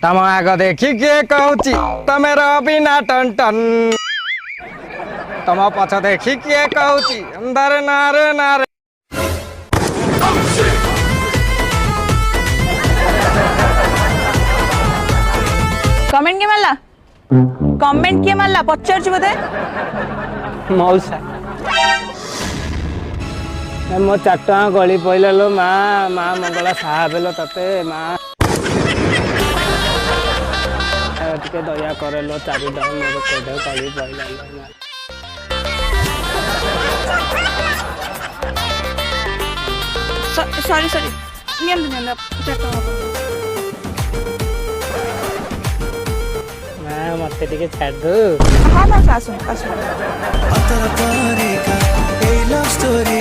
तम आग देखी किए कहूची तमे बिना टन टन तम पछ देखी किए कहूची अंदर नारे नारे कमेंट किए मारला पचार बोधे मौसा मो 4 टଙ୍କା गली पइला लो माँ माँ मंगला साहा बेलो तते माँ टिके दया करे लो 4 टଙ୍କା मोर कोडे गली पइला लो सॉरी नियम 4 टଙ୍କା माँ मत टिके छाड़ दो हाँ बस आसो लव स्टोरी